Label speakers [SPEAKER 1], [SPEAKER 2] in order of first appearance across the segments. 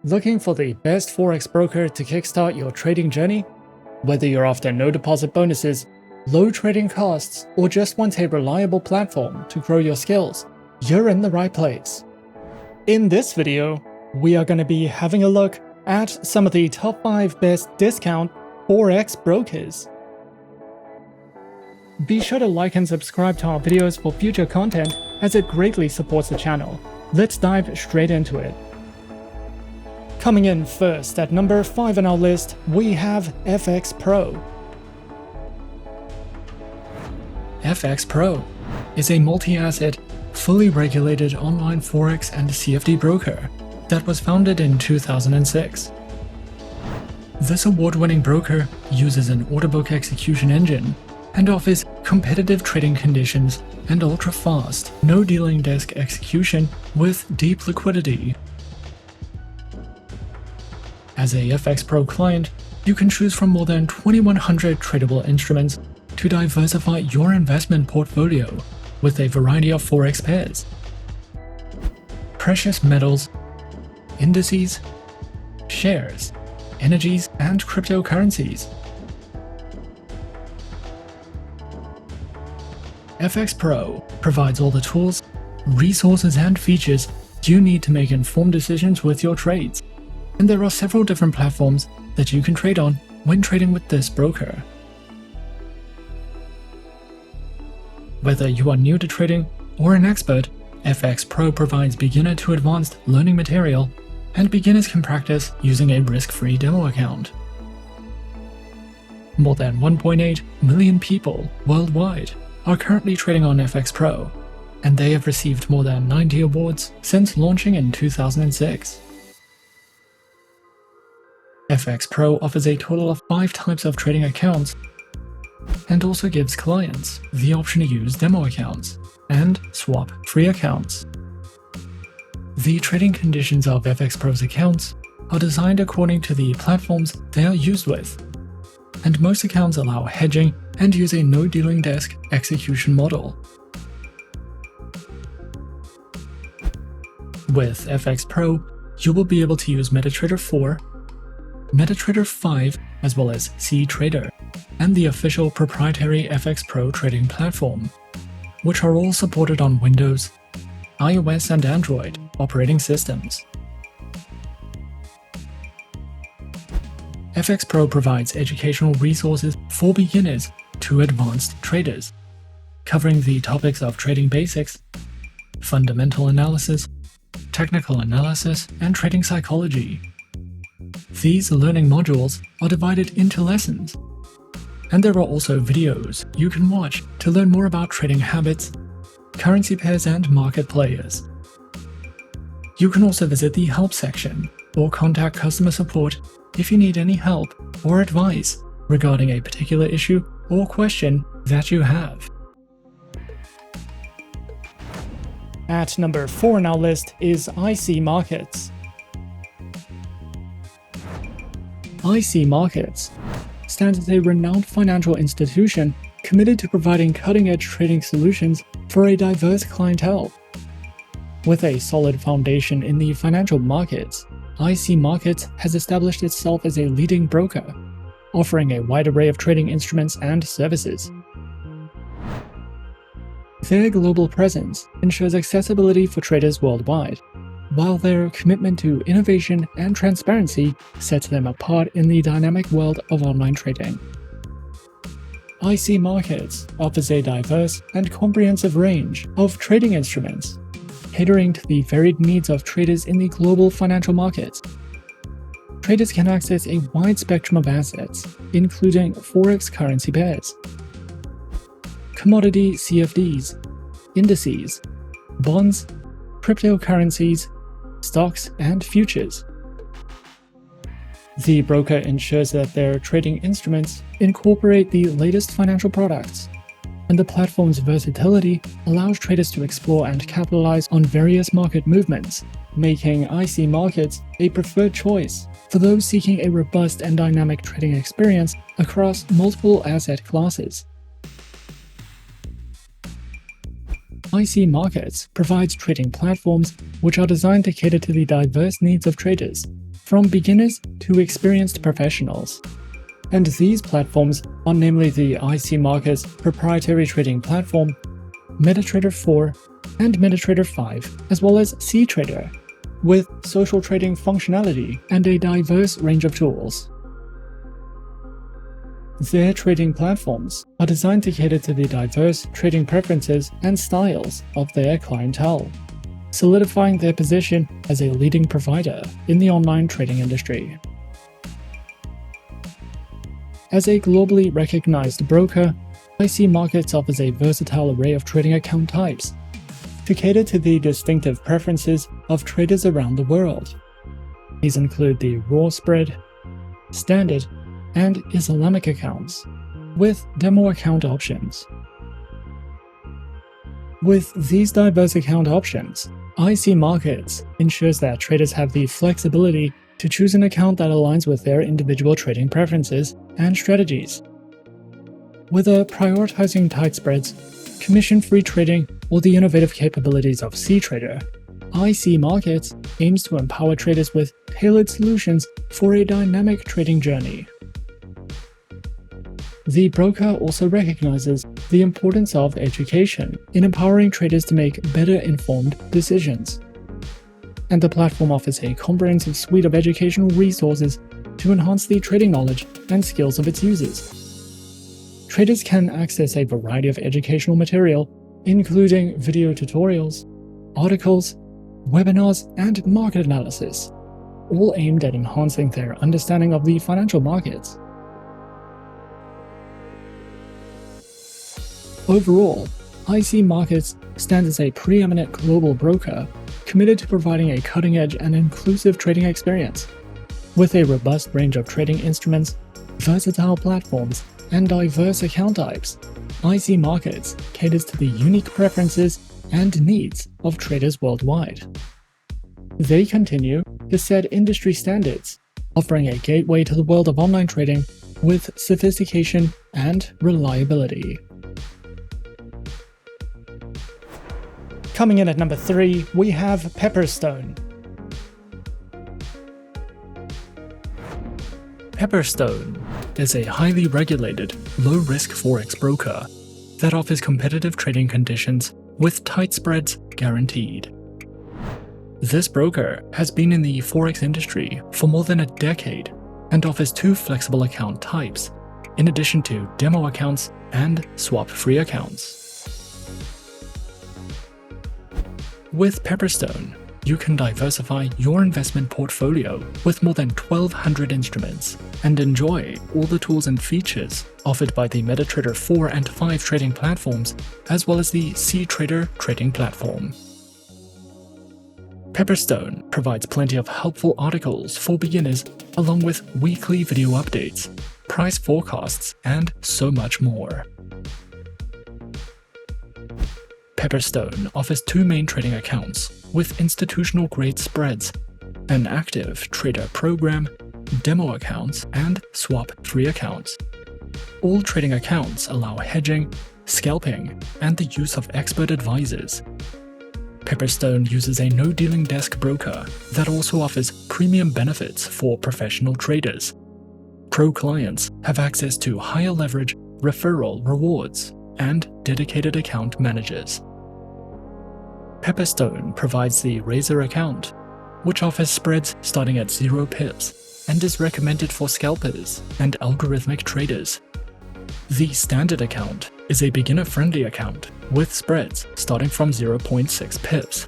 [SPEAKER 1] Looking for the best Forex broker to kickstart your trading journey? Whether you're after no deposit bonuses, low trading costs, or just want a reliable platform to grow your skills, you're in the right place. In this video, we are going to be having a look at some of the top 5 best discount Forex brokers. Be sure to like and subscribe to our videos for future content, as it greatly supports the channel. Let's dive straight into it. Coming in first at number 5 on our list, we have FXPro. FXPro is a multi-asset, fully regulated online Forex and CFD broker that was founded in 2006. This award-winning broker uses an order book execution engine and offers competitive trading conditions and ultra-fast, no dealing desk execution with deep liquidity. As a FXPro client, you can choose from more than 2,100 tradable instruments to diversify your investment portfolio with a variety of Forex pairs, precious metals, indices, shares, energies, and cryptocurrencies. FXPro provides all the tools, resources, and features you need to make informed decisions with your trades. And there are several different platforms that you can trade on when trading with this broker. Whether you are new to trading or an expert, FXPro provides beginner to advanced learning material, and beginners can practice using a risk-free demo account. More than 1.8 million people worldwide are currently trading on FXPro, and they have received more than 90 awards since launching in 2006. FXPro offers a total of 5 types of trading accounts and also gives clients the option to use demo accounts and swap free accounts. The trading conditions of FXPro's accounts are designed according to the platforms they are used with, and most accounts allow hedging and use a no dealing desk execution model. With FXPro, you will be able to use MetaTrader 4, MetaTrader 5, as well as CTrader, and the official proprietary FXPro trading platform, which are all supported on Windows, iOS, and Android operating systems. FXPro provides educational resources for beginners to advanced traders, covering the topics of trading basics, fundamental analysis, technical analysis, and trading psychology. These learning modules are divided into lessons, and there are also videos you can watch to learn more about trading habits, currency pairs, and market players. You can also visit the help section or contact customer support if you need any help or advice regarding a particular issue or question that you have. At number 4 on our list is IC Markets. IC Markets stands as a renowned financial institution committed to providing cutting-edge trading solutions for a diverse clientele. With a solid foundation in the financial markets, IC Markets has established itself as a leading broker, offering a wide array of trading instruments and services. Their global presence ensures accessibility for traders worldwide, while their commitment to innovation and transparency sets them apart in the dynamic world of online trading. IC Markets offers a diverse and comprehensive range of trading instruments, catering to the varied needs of traders in the global financial markets. Traders can access a wide spectrum of assets, including Forex currency pairs, commodity CFDs, indices, bonds, cryptocurrencies, stocks, and futures. The broker ensures that their trading instruments incorporate the latest financial products, and the platform's versatility allows traders to explore and capitalize on various market movements, making IC Markets a preferred choice for those seeking a robust and dynamic trading experience across multiple asset classes. IC Markets provides trading platforms which are designed to cater to the diverse needs of traders, from beginners to experienced professionals. And these platforms are namely the IC Markets proprietary trading platform, MetaTrader 4, and MetaTrader 5, as well as CTrader, with social trading functionality and a diverse range of tools. Their trading platforms are designed to cater to the diverse trading preferences and styles of their clientele, solidifying their position as a leading provider in the online trading industry. As a globally recognized broker, IC Markets offers a versatile array of trading account types to cater to the distinctive preferences of traders around the world. These include the raw spread, standard, and Islamic accounts, with demo account options. With these diverse account options, IC Markets ensures that traders have the flexibility to choose an account that aligns with their individual trading preferences and strategies. Whether prioritizing tight spreads, commission-free trading, or the innovative capabilities of CTrader, IC Markets aims to empower traders with tailored solutions for a dynamic trading journey. The broker also recognizes the importance of education in empowering traders to make better informed decisions. And the platform offers a comprehensive suite of educational resources to enhance the trading knowledge and skills of its users. Traders can access a variety of educational material, including video tutorials, articles, webinars, and market analysis, all aimed at enhancing their understanding of the financial markets. Overall, IC Markets stands as a preeminent global broker committed to providing a cutting-edge and inclusive trading experience. With a robust range of trading instruments, versatile platforms, and diverse account types, IC Markets caters to the unique preferences and needs of traders worldwide. They continue to set industry standards, offering a gateway to the world of online trading with sophistication and reliability. Coming in at number 3, we have Pepperstone. Pepperstone is a highly regulated, low-risk Forex broker that offers competitive trading conditions with tight spreads guaranteed. This broker has been in the Forex industry for more than a decade and offers 2 flexible account types, in addition to demo accounts and swap-free accounts. With Pepperstone, you can diversify your investment portfolio with more than 1,200 instruments and enjoy all the tools and features offered by the MetaTrader 4 and 5 trading platforms, as well as the CTrader trading platform. Pepperstone provides plenty of helpful articles for beginners, along with weekly video updates, price forecasts, and so much more. Pepperstone offers 2 main trading accounts with institutional-grade spreads, an active trader program, demo accounts, and swap-free accounts. All trading accounts allow hedging, scalping, and the use of expert advisors. Pepperstone uses a no-dealing desk broker that also offers premium benefits for professional traders. Pro clients have access to higher leverage referral rewards and dedicated account managers. Pepperstone provides the Razor account, which offers spreads starting at 0 pips and is recommended for scalpers and algorithmic traders. The Standard account is a beginner-friendly account with spreads starting from 0.6 pips.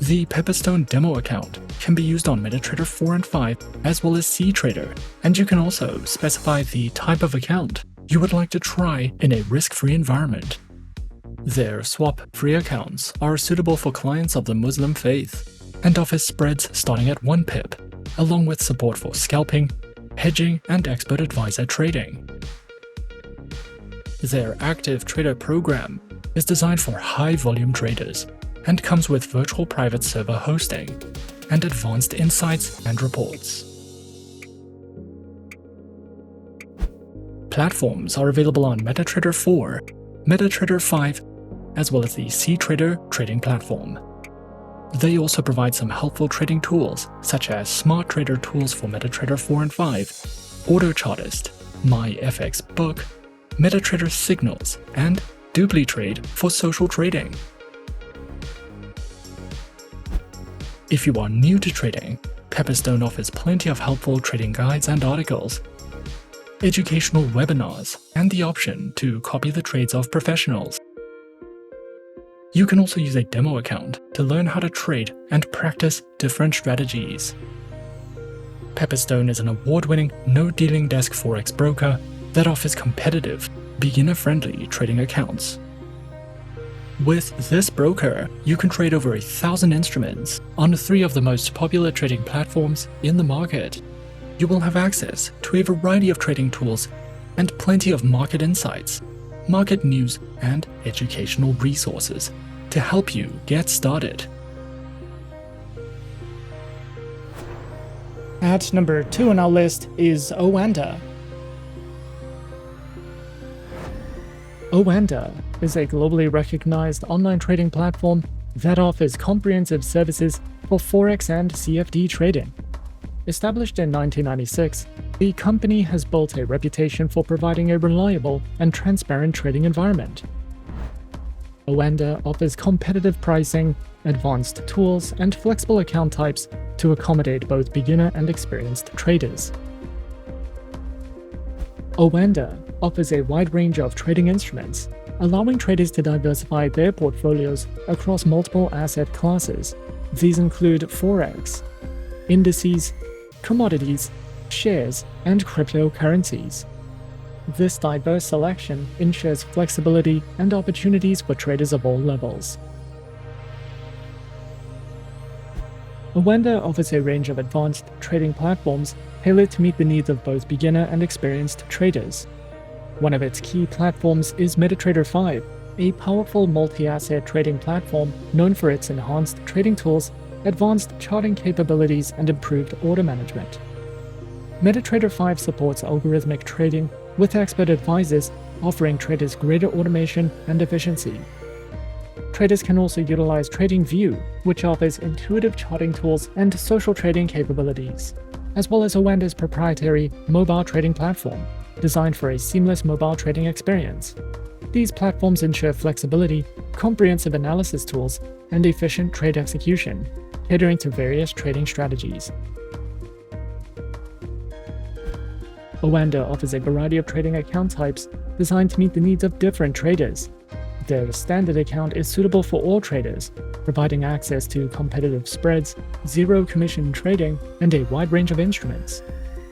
[SPEAKER 1] The Pepperstone demo account can be used on MetaTrader 4 and 5 as well as CTrader, and you can also specify the type of account you would like to try in a risk-free environment. Their swap-free accounts are suitable for clients of the Muslim faith and offer spreads starting at 1 pip, along with support for scalping, hedging, and expert advisor trading. Their active trader program is designed for high-volume traders and comes with virtual private server hosting and advanced insights and reports. Platforms are available on MetaTrader 4, MetaTrader 5, as well as the CTrader trading platform. They also provide some helpful trading tools, such as Smart Trader tools for MetaTrader 4 and 5, Auto Chartist, My FX Book, MetaTrader Signals, and DupliTrade for social trading. If you are new to trading, Pepperstone offers plenty of helpful trading guides and articles, educational webinars, and the option to copy the trades of professionals. You can also use a demo account to learn how to trade and practice different strategies. Pepperstone is an award-winning no-dealing desk Forex broker that offers competitive, beginner-friendly trading accounts. With this broker, you can trade over 1,000 instruments on 3 of the most popular trading platforms in the market. You will have access to a variety of trading tools and plenty of market insights, market news, and educational resources to help you get started.
[SPEAKER 2] At number 2 on our list is Oanda. Oanda is a globally recognized online trading platform that offers comprehensive services for Forex and CFD trading. Established in 1996, the company has built a reputation for providing a reliable and transparent trading environment. Oanda offers competitive pricing, advanced tools, and flexible account types to accommodate both beginner and experienced traders. Oanda offers a wide range of trading instruments, allowing traders to diversify their portfolios across multiple asset classes. These include Forex, indices, commodities, shares, and cryptocurrencies. This diverse selection ensures flexibility and opportunities for traders of all levels. Oanda offers a range of advanced trading platforms tailored to meet the needs of both beginner and experienced traders. One of its key platforms is MetaTrader 5, a powerful multi-asset trading platform known for its enhanced trading tools, advanced charting capabilities, and improved order management. MetaTrader 5 supports algorithmic trading with expert advisors, offering traders greater automation and efficiency. Traders can also utilize TradingView, which offers intuitive charting tools and social trading capabilities, as well as Oanda's proprietary mobile trading platform, designed for a seamless mobile trading experience. These platforms ensure flexibility, comprehensive analysis tools, and efficient trade execution, catering to various trading strategies. Oanda offers a variety of trading account types designed to meet the needs of different traders. Their standard account is suitable for all traders, providing access to competitive spreads, zero-commission trading, and a wide range of instruments.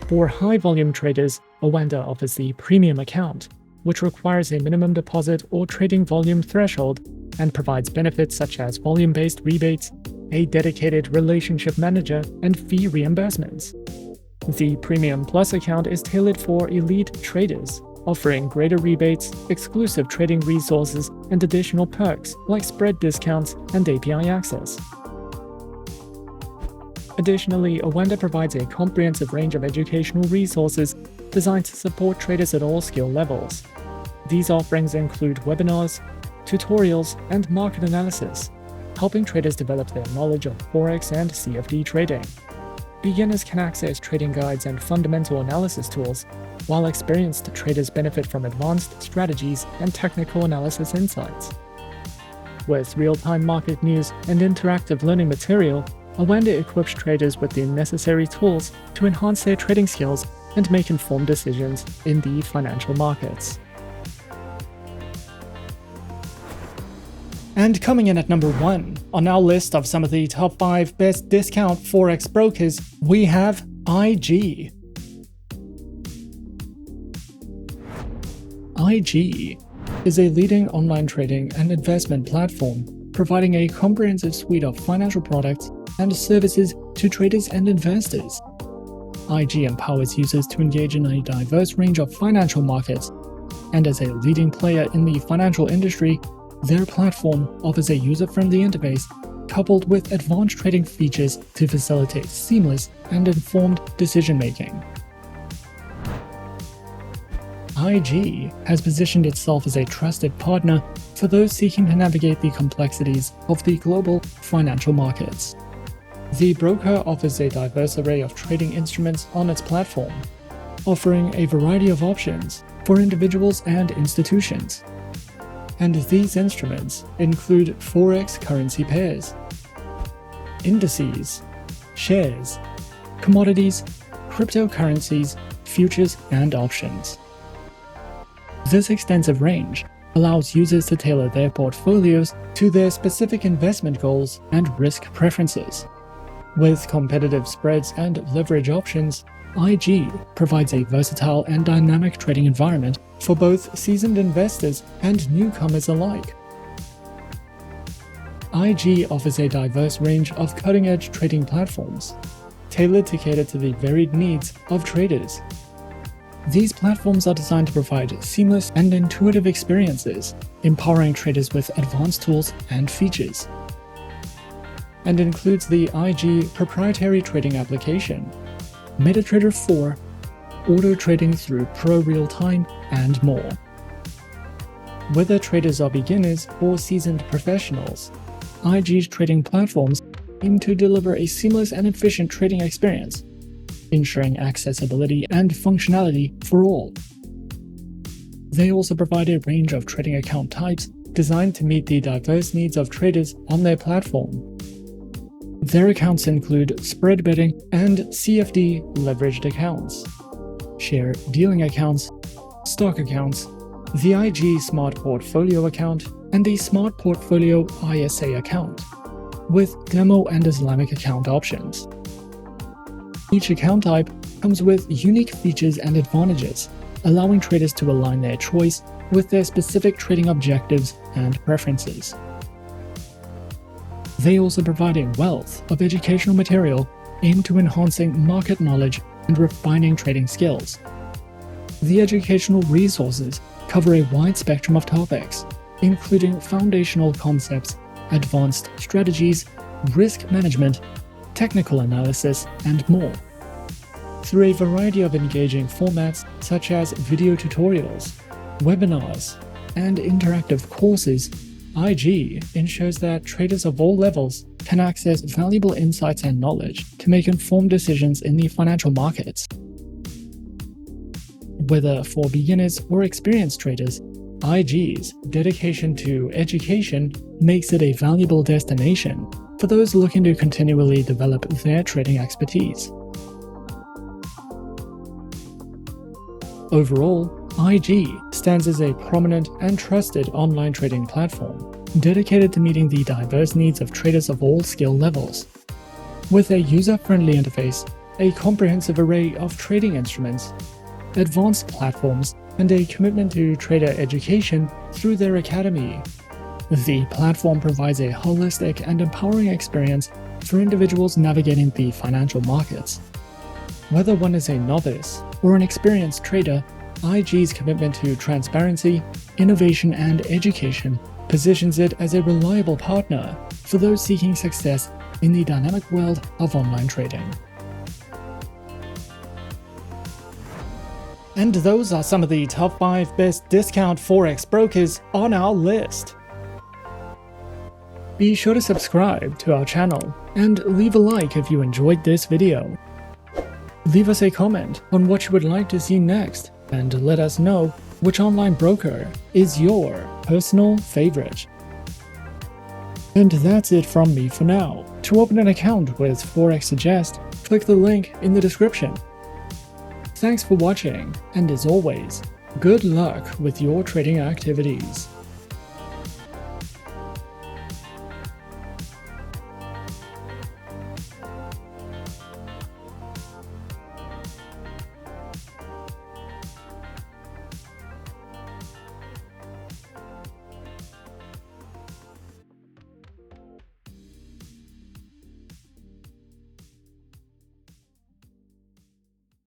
[SPEAKER 2] For high-volume traders, Oanda offers the premium account, which requires a minimum deposit or trading volume threshold and provides benefits such as volume-based rebates, a dedicated relationship manager, and fee reimbursements. The Premium Plus account is tailored for elite traders, offering greater rebates, exclusive trading resources, and additional perks like spread discounts and API access. Additionally, Oanda provides a comprehensive range of educational resources designed to support traders at all skill levels. These offerings include webinars, tutorials, and market analysis, helping traders develop their knowledge of Forex and CFD trading. Beginners can access trading guides and fundamental analysis tools, while experienced traders benefit from advanced strategies and technical analysis insights. With real-time market news and interactive learning material, Oanda equips traders with the necessary tools to enhance their trading skills and make informed decisions in the financial markets. And coming in at number 1 on our list of some of the top 5 best discount Forex brokers, we have IG. IG is a leading online trading and investment platform, providing a comprehensive suite of financial products and services to traders and investors. IG empowers users to engage in a diverse range of financial markets, and as a leading player in the financial industry, their platform offers a user-friendly interface coupled with advanced trading features to facilitate seamless and informed decision-making. IG has positioned itself as a trusted partner for those seeking to navigate the complexities of the global financial markets. The broker offers a diverse array of trading instruments on its platform, offering a variety of options for individuals and institutions. And these instruments include Forex currency pairs, indices, shares, commodities, cryptocurrencies, futures, and options. This extensive range allows users to tailor their portfolios to their specific investment goals and risk preferences. With competitive spreads and leverage options, IG provides a versatile and dynamic trading environment for both seasoned investors and newcomers alike. IG offers a diverse range of cutting-edge trading platforms, tailored to cater to the varied needs of traders. These platforms are designed to provide seamless and intuitive experiences, empowering traders with advanced tools and features, and includes the IG proprietary trading application, MetaTrader 4, auto trading through Pro Real-Time, and more. Whether traders are beginners or seasoned professionals, IG's trading platforms aim to deliver a seamless and efficient trading experience, ensuring accessibility and functionality for all. They also provide a range of trading account types designed to meet the diverse needs of traders on their platform. Their accounts include spread betting and CFD leveraged accounts, share dealing accounts, stock accounts, the IG Smart Portfolio account, and the Smart Portfolio ISA account, with demo and Islamic account options. Each account type comes with unique features and advantages, allowing traders to align their choice with their specific trading objectives and preferences. They also provide a wealth of educational material aimed to enhancing market knowledge and refining trading skills. The educational resources cover a wide spectrum of topics, including foundational concepts, advanced strategies, risk management, technical analysis, and more. Through a variety of engaging formats such as video tutorials, webinars, and interactive courses, IG ensures that traders of all levels can access valuable insights and knowledge to make informed decisions in the financial markets. Whether for beginners or experienced traders, IG's dedication to education makes it a valuable destination for those looking to continually develop their trading expertise. Overall, IG stands as a prominent and trusted online trading platform dedicated to meeting the diverse needs of traders of all skill levels. With a user-friendly interface, a comprehensive array of trading instruments, advanced platforms, and a commitment to trader education through their academy, the platform provides a holistic and empowering experience for individuals navigating the financial markets. Whether one is a novice or an experienced trader, IG's commitment to transparency, innovation, and education positions it as a reliable partner for those seeking success in the dynamic world of online trading. And those are some of the top 5 best discount Forex brokers on our list. Be sure to subscribe to our channel and leave a like if you enjoyed this video. Leave us a comment on what you would like to see next, and let us know which online broker is your personal favorite. And that's it from me for now. To open an account with Forexsuggest, click the link in the description. Thanks for watching, and as always, good luck with your trading activities.